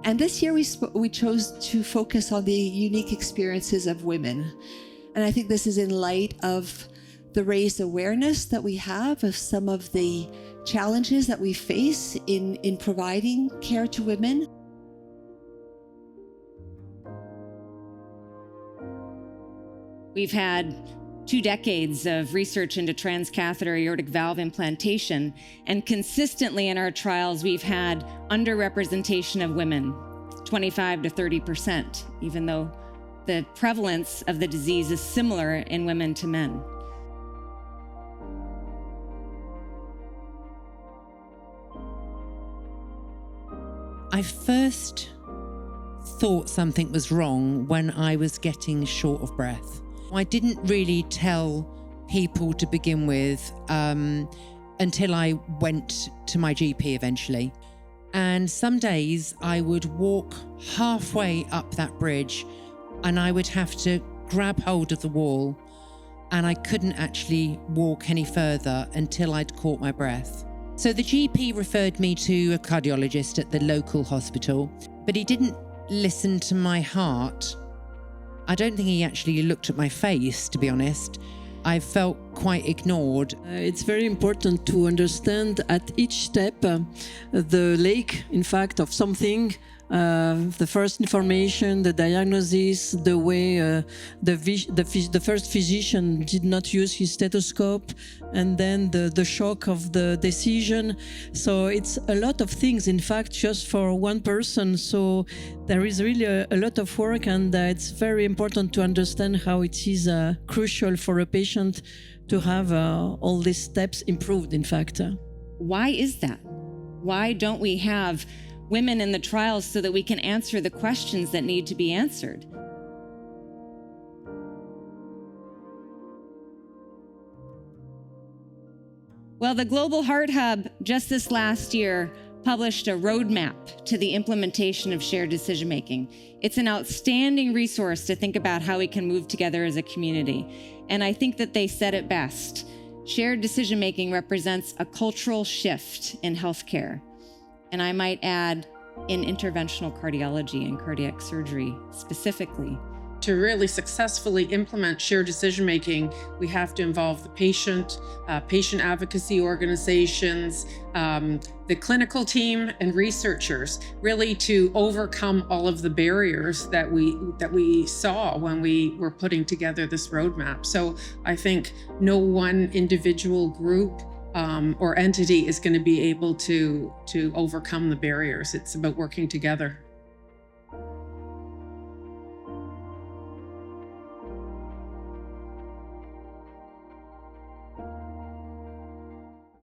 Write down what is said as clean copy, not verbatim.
And this year we chose to focus on the unique experiences of women. And I think this is in light of the raised awareness that we have of some of the challenges that we face in providing care to women. We've had 2 decades of research into transcatheter aortic valve implantation, and consistently in our trials, we've had underrepresentation of women, 25 to 30%, even though the prevalence of the disease is similar in women to men. I first thought something was wrong when I was getting short of breath. I didn't really tell people to begin with until I went to my GP eventually. And some days I would walk halfway up that bridge and I would have to grab hold of the wall, and I couldn't actually walk any further until I'd caught my breath. So the GP referred me to a cardiologist at the local hospital, but he didn't listen to my heart. I don't think he actually looked at my face, to be honest. I felt quite ignored. It's very important to understand at each step the lake, in fact, of something. The first information, the diagnosis, the way the first physician did not use his stethoscope, and then the shock of the decision. So it's a lot of things, in fact, just for one person. So there is really a lot of work, and it's very important to understand how it is crucial for a patient to have all these steps improved, in fact. Why is that? Why don't we have women in the trials so that we can answer the questions that need to be answered? Well, the Global Heart Hub just this last year published a roadmap to the implementation of shared decision-making. It's an outstanding resource to think about how we can move together as a community. And I think that they said it best. Shared decision-making represents a cultural shift in healthcare. And I might add, in interventional cardiology and cardiac surgery specifically. To really successfully implement shared decision-making, we have to involve the patient, patient advocacy organizations, the clinical team, and researchers, really to overcome all of the barriers that we saw when we were putting together this roadmap. So I think no one individual group or entity is going to be able to overcome the barriers. It's about working together.